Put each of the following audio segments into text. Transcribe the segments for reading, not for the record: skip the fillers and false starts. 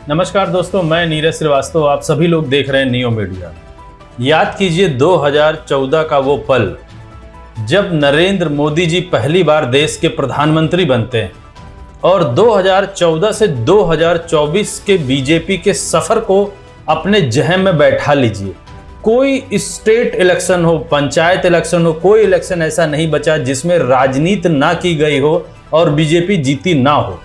नमस्कार दोस्तों, मैं नीरज श्रीवास्तव। आप सभी लोग देख रहे हैं नियो मीडिया। याद कीजिए 2014 का वो पल जब नरेंद्र मोदी जी पहली बार देश के प्रधानमंत्री बनते हैं और 2014 से 2024 के बीजेपी के सफर को अपने जहन में बैठा लीजिए। कोई स्टेट इलेक्शन हो, पंचायत इलेक्शन हो, कोई इलेक्शन ऐसा नहीं बचा जिसमें राजनीति ना की गई हो और बीजेपी जीती ना हो।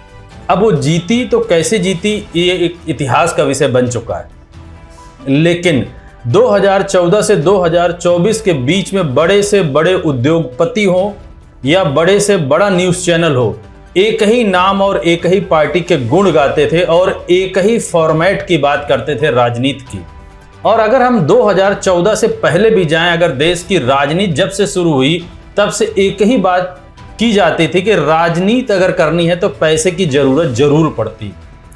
अब वो जीती तो कैसे जीती, ये एक इतिहास का विषय बन चुका है। लेकिन 2014 से 2024 के बीच में बड़े से बड़े उद्योगपति हो या बड़े से बड़ा न्यूज़ चैनल हो, एक ही नाम और एक ही पार्टी के गुण गाते थे और एक ही फॉर्मेट की बात करते थे राजनीति की। और अगर हम 2014 से पहले भी जाएं, अगर देश की राजनीति जब से शुरू हुई तब से एक ही बात की जाती थी कि राजनीति अगर करनी है तो पैसे की जरूरत जरूर पड़ती,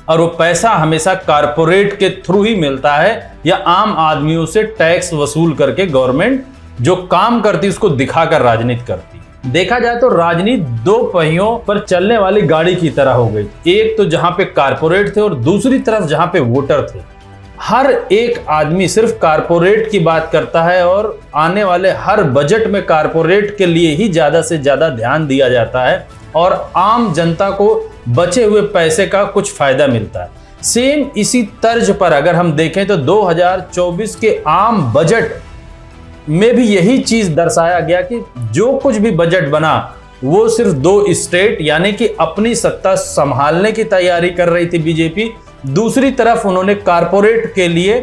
और वो पैसा हमेशा कारपोरेट के थ्रू ही मिलता है या आम आदमियों से टैक्स वसूल करके गवर्नमेंट जो काम करती उसको दिखाकर राजनीति करती। देखा जाए तो राजनीति दो पहियों पर चलने वाली गाड़ी की तरह हो गई। एक तो जहां पे कारपोरेट थे और दूसरी तरफ जहां पे वोटर थे। हर एक आदमी सिर्फ कारपोरेट की बात करता है और आने वाले हर बजट में कारपोरेट के लिए ही ज्यादा से ज्यादा ध्यान दिया जाता है और आम जनता को बचे हुए पैसे का कुछ फायदा मिलता है। सेम इसी तर्ज पर अगर हम देखें तो 2024 के आम बजट में भी यही चीज दर्शाया गया कि जो कुछ भी बजट बना वो सिर्फ दो स्टेट यानी कि अपनी सत्ता संभालने की तैयारी कर रही थी बीजेपी, दूसरी तरफ उन्होंने कारपोरेट के लिए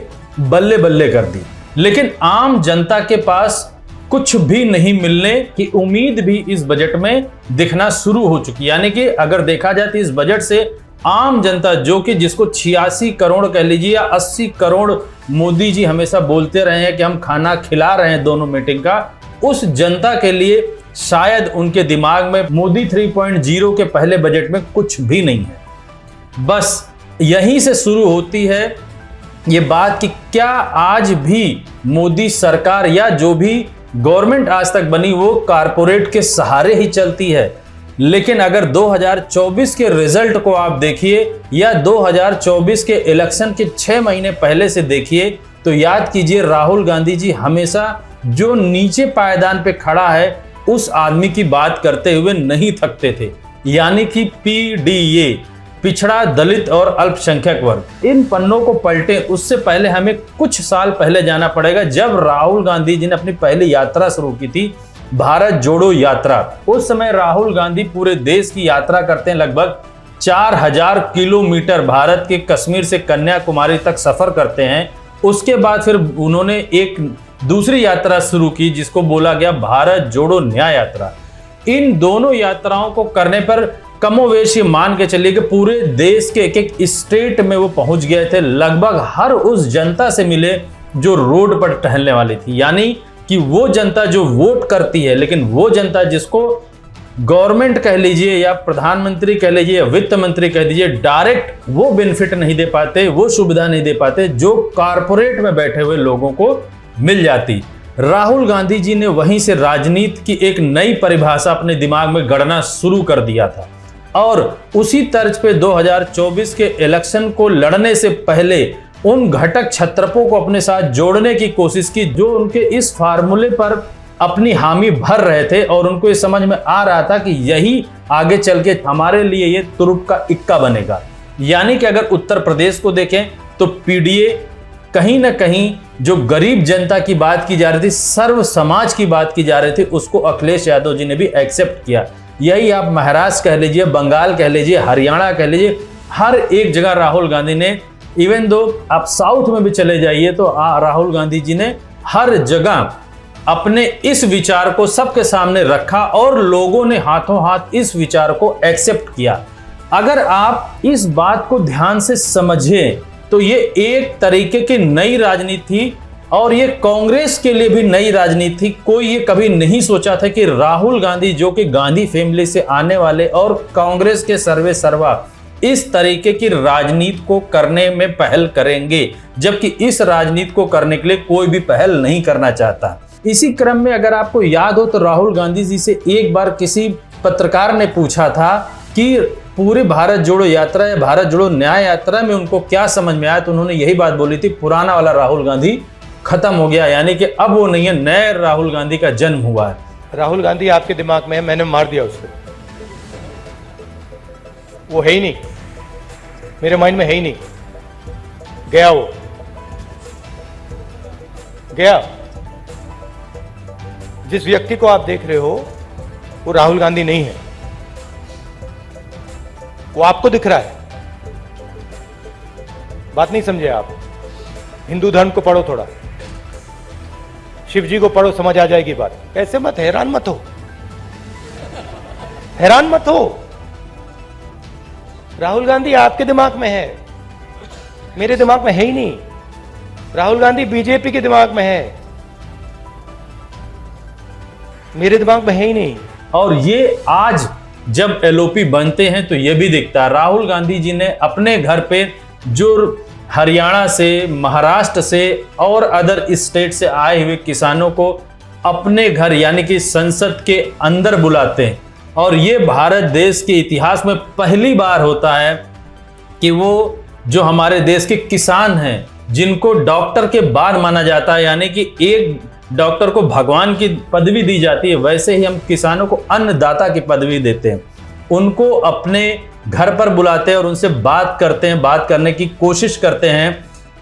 बल्ले बल्ले कर दी। लेकिन आम जनता के पास कुछ भी नहीं मिलने की उम्मीद भी इस बजट में दिखना शुरू हो चुकी। यानी कि अगर देखा जाए तो इस बजट से आम जनता जो कि जिसको 86 करोड़ कह लीजिए या 80 करोड़ मोदी जी हमेशा बोलते रहे हैं कि हम खाना खिला रहे हैं दोनों मीटिंग का, उस जनता के लिए शायद उनके दिमाग में मोदी 3.0 के पहले बजट में कुछ भी नहीं है। बस यहीं से शुरू होती है ये बात कि क्या आज भी मोदी सरकार या जो भी गवर्नमेंट आज तक बनी वो कारपोरेट के सहारे ही चलती है। लेकिन अगर 2024 के रिजल्ट को आप देखिए या 2024 के इलेक्शन के 6 महीने पहले से देखिए तो याद कीजिए राहुल गांधी जी हमेशा जो नीचे पायदान पे खड़ा है उस आदमी की बात करते हुए नहीं थकते थे। यानी कि पीडीए, पिछड़ा, दलित और अल्पसंख्यक वर्ग। इन पन्नों को पलटे उससे पहले हमें कुछ साल पहले जाना पड़ेगा जब राहुल गांधी जी ने अपनी पहली यात्रा शुरू की थी, भारत जोड़ो यात्रा। उस समय राहुल गांधी पूरे देश की यात्रा करते हैं, लगभग 4000 किलोमीटर भारत के कश्मीर से कन्याकुमारी तक सफर करते हैं। उसके बाद फिर उन्होंने एक दूसरी यात्रा शुरू की जिसको बोला गया भारत जोड़ो न्याय यात्रा। इन दोनों यात्राओं को करने पर कमोवेश ये मान के चलिए कि पूरे देश के एक एक स्टेट में वो पहुंच गए थे। लगभग हर उस जनता से मिले जो रोड पर टहलने वाली थी। यानी कि वो जनता जो वोट करती है, लेकिन वो जनता जिसको गवर्नमेंट कह लीजिए या प्रधानमंत्री कह लीजिए या वित्त मंत्री कह दीजिए, डायरेक्ट वो बेनिफिट नहीं दे पाते, वो सुविधा नहीं दे पाते जो कारपोरेट में बैठे हुए लोगों को मिल जाती। राहुल गांधी जी ने वहीं से राजनीति की एक नई परिभाषा अपने दिमाग में गढ़ना शुरू कर दिया था और उसी तर्ज पे 2024 के इलेक्शन को लड़ने से पहले उन घटक छत्रपों को अपने साथ जोड़ने की कोशिश की जो उनके इस फार्मूले पर अपनी हामी भर रहे थे और उनको ये समझ में आ रहा था कि यही आगे चल के हमारे लिए ये तुरुप का इक्का बनेगा। यानी कि अगर उत्तर प्रदेश को देखें तो पीडीए कहीं ना कहीं जो गरीब जनता की बात की जा रही थी, सर्व समाज की बात की जा रही थी, उसको अखिलेश यादव जी ने भी एक्सेप्ट किया। यही आप महाराष्ट्र कह लीजिए, बंगाल कह लीजिए, हरियाणा कह लीजिए, हर एक जगह राहुल गांधी ने, इवन दो आप साउथ में भी चले जाइए तो राहुल गांधी जी ने हर जगह अपने इस विचार को सबके सामने रखा और लोगों ने हाथों हाथ इस विचार को एक्सेप्ट किया। अगर आप इस बात को ध्यान से समझें तो ये एक तरीके की नई राजनीति थी और ये कांग्रेस के लिए भी नई राजनीति थी। कोई ये कभी नहीं सोचा था कि राहुल गांधी जो कि गांधी फैमिली से आने वाले और कांग्रेस के सर्वे सर्वा इस तरीके की राजनीति को करने में पहल करेंगे, जबकि इस राजनीति को करने के लिए कोई भी पहल नहीं करना चाहता। इसी क्रम में अगर आपको याद हो तो राहुल गांधी जी से एक बार किसी पत्रकार ने पूछा था कि पूरी भारत जोड़ो यात्रा या भारत जोड़ो न्याय यात्रा में उनको क्या समझ में आया, तो उन्होंने यही बात बोली थी, पुराना वाला राहुल गांधी खत्म हो गया, यानी कि अब वो नहीं है, नए राहुल गांधी का जन्म हुआ है। राहुल गांधी आपके दिमाग में है, मैंने मार दिया उसको, वो है ही नहीं, मेरे माइंड में है ही नहीं, गया वो गया। जिस व्यक्ति को आप देख रहे हो वो राहुल गांधी नहीं है, वो आपको दिख रहा है। बात नहीं समझे आप? हिंदू धर्म को पढ़ो, थोड़ा शिव जी को पढ़ो, समझ आ जाएगी बात। ऐसे मत, हैरान मत हो, हैरान मत हो। राहुल गांधी आपके दिमाग में है, मेरे दिमाग में है ही नहीं। राहुल गांधी बीजेपी के दिमाग में है, मेरे दिमाग में है ही नहीं। और ये आज जब एलओपी बनते हैं तो ये भी दिखता है। राहुल गांधी जी ने अपने घर पे जो हरियाणा से, महाराष्ट्र से और अदर स्टेट से आए हुए किसानों को अपने घर यानी कि संसद के अंदर बुलाते हैं, और ये भारत देश के इतिहास में पहली बार होता है कि वो जो हमारे देश के किसान हैं, जिनको डॉक्टर के बाद माना जाता है, यानी कि एक डॉक्टर को भगवान की पदवी दी जाती है, वैसे ही हम किसानों को अन्नदाता की पदवी देते हैं। उनको अपने घर पर बुलाते हैं और उनसे बात करते हैं, बात करने की कोशिश करते हैं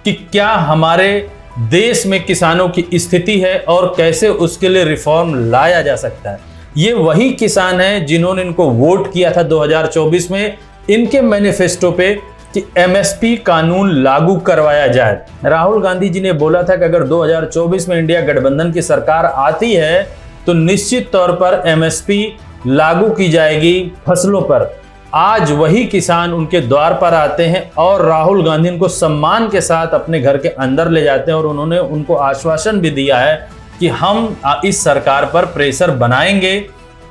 कि क्या हमारे देश में किसानों की स्थिति है और कैसे उसके लिए रिफॉर्म लाया जा सकता है। ये वही किसान हैं जिन्होंने इनको वोट किया था 2024 में, इनके मैनिफेस्टो पे कि एमएसपी कानून लागू करवाया जाए। राहुल गांधी जी ने बोला था कि अगर 2024 में इंडिया गठबंधन की सरकार आती है तो निश्चित तौर पर एमएसपी लागू की जाएगी फसलों पर। आज वही किसान उनके द्वार पर आते हैं और राहुल गांधी उनको सम्मान के साथ अपने घर के अंदर ले जाते हैं, और उन्होंने उनको आश्वासन भी दिया है कि हम इस सरकार पर प्रेशर बनाएंगे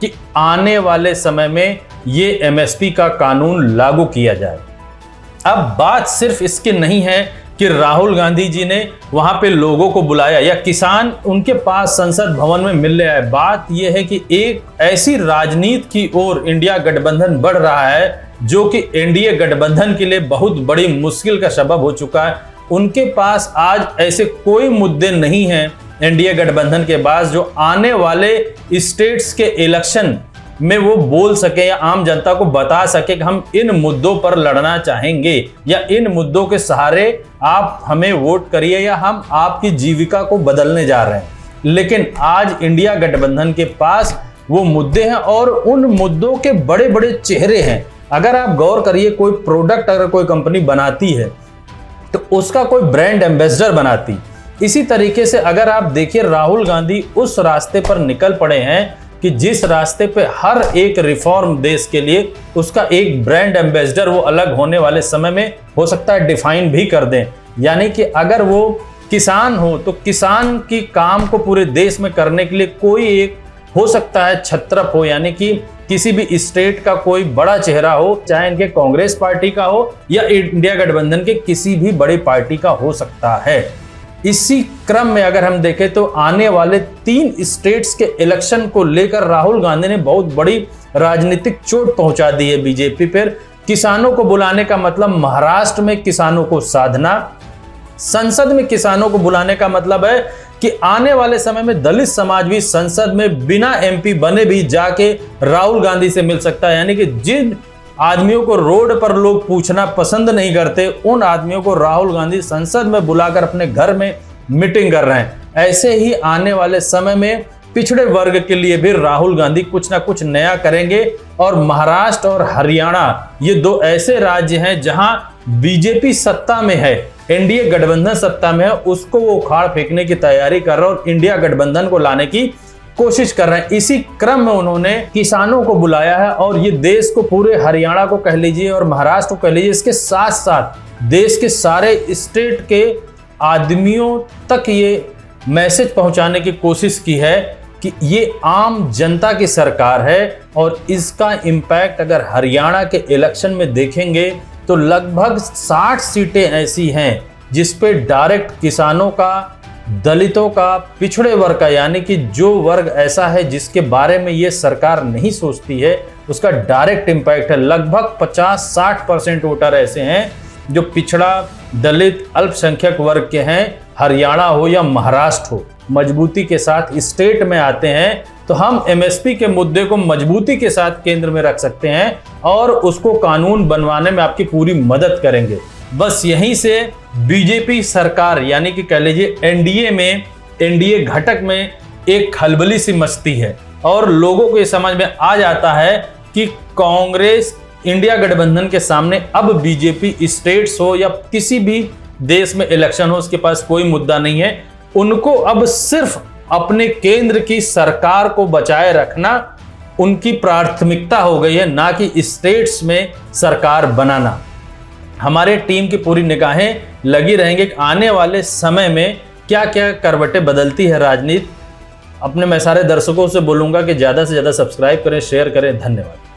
कि आने वाले समय में ये एमएसपी का कानून लागू किया जाए। अब बात सिर्फ इसकी नहीं है कि राहुल गांधी जी ने वहां पे लोगों को बुलाया या किसान उनके पास संसद भवन में मिलने आए। बात यह है कि एक ऐसी राजनीति की ओर इंडिया गठबंधन बढ़ रहा है जो कि एनडीए गठबंधन के लिए बहुत बड़ी मुश्किल का सबब हो चुका है। उनके पास आज ऐसे कोई मुद्दे नहीं हैं एनडीए गठबंधन के पास जो आने वाले स्टेट्स के इलेक्शन में वो बोल सके या आम जनता को बता सके कि हम इन मुद्दों पर लड़ना चाहेंगे या इन मुद्दों के सहारे आप हमें वोट करिए या हम आपकी जीविका को बदलने जा रहे हैं। लेकिन आज इंडिया गठबंधन के पास वो मुद्दे हैं और उन मुद्दों के बड़े बड़े चेहरे हैं। अगर आप गौर करिए, कोई प्रोडक्ट अगर कोई कंपनी बनाती है तो उसका कोई ब्रांड एम्बेसडर बनाती। इसी तरीके से अगर आप देखिए, राहुल गांधी उस रास्ते पर निकल पड़े हैं कि जिस रास्ते पे हर एक रिफॉर्म देश के लिए उसका एक ब्रांड एम्बेसडर वो अलग होने वाले समय में हो सकता है डिफाइन भी कर दें। यानी कि अगर वो किसान हो तो किसान की काम को पूरे देश में करने के लिए कोई एक हो सकता है छत्रप हो, यानी कि किसी भी स्टेट का कोई बड़ा चेहरा हो, चाहे इनके कांग्रेस पार्टी का हो या इंडिया गठबंधन के किसी भी बड़ी पार्टी का हो सकता है। इसी क्रम में अगर हम देखें तो आने वाले 3 स्टेट्स के इलेक्शन को लेकर राहुल गांधी ने बहुत बड़ी राजनीतिक चोट पहुंचा दी है बीजेपी पर। किसानों को बुलाने का मतलब महाराष्ट्र में किसानों को साधना, संसद में किसानों को बुलाने का मतलब है कि आने वाले समय में दलित समाज भी संसद में बिना एमपी बने भी जाके राहुल गांधी से मिल सकता है। यानी कि जिन आदमियों को रोड पर लोग पूछना पसंद नहीं करते, उन आदमियों को राहुल गांधी संसद में बुलाकर अपने घर में मीटिंग कर रहे हैं। ऐसे ही आने वाले समय में पिछड़े वर्ग के लिए भी राहुल गांधी कुछ ना कुछ नया करेंगे। और महाराष्ट्र और हरियाणा ये 2 ऐसे राज्य हैं जहां बीजेपी सत्ता में है, एनडीए गठबंधन सत्ता में है, उसको वो उखाड़ फेंकने की तैयारी कर रहे हैं और इंडिया गठबंधन को लाने की कोशिश कर रहे हैं। इसी क्रम में उन्होंने किसानों को बुलाया है और ये देश को, पूरे हरियाणा को कह लीजिए और महाराष्ट्र को कह लीजिए, इसके साथ साथ देश के सारे स्टेट के आदमियों तक ये मैसेज पहुंचाने की कोशिश की है कि ये आम जनता की सरकार है। और इसका इम्पैक्ट अगर हरियाणा के इलेक्शन में देखेंगे तो लगभग 60 सीटें ऐसी हैं जिस पे डायरेक्ट किसानों का दलितों का, पिछड़े वर्ग का, यानी कि जो वर्ग ऐसा है जिसके बारे में ये सरकार नहीं सोचती है, उसका डायरेक्ट इम्पैक्ट है। लगभग 50-60% वोटर ऐसे हैं जो पिछड़ा, दलित, अल्पसंख्यक वर्ग के हैं। हरियाणा हो या महाराष्ट्र हो, मजबूती के साथ स्टेट में आते हैं तो हम एमएसपी के मुद्दे को मजबूती के साथ केंद्र में रख सकते हैं और उसको कानून बनवाने में आपकी पूरी मदद करेंगे। बस यहीं से बीजेपी सरकार, यानी कि कह लीजिए एनडीए घटक में एक खलबली सी मचती है और लोगों को ये समझ में आ जाता है कि कांग्रेस, इंडिया गठबंधन के सामने अब बीजेपी स्टेट्स हो या किसी भी देश में इलेक्शन हो, उसके पास कोई मुद्दा नहीं है। उनको अब सिर्फ अपने केंद्र की सरकार को बचाए रखना उनकी प्राथमिकता हो गई है, ना कि स्टेट्स में सरकार बनाना। हमारे टीम की पूरी निगाहें लगी रहेंगे कि आने वाले समय में क्या क्या करवटें बदलती है राजनीति। अपने मैं सारे दर्शकों से बोलूंगा कि ज़्यादा से ज़्यादा सब्सक्राइब करें, शेयर करें। धन्यवाद।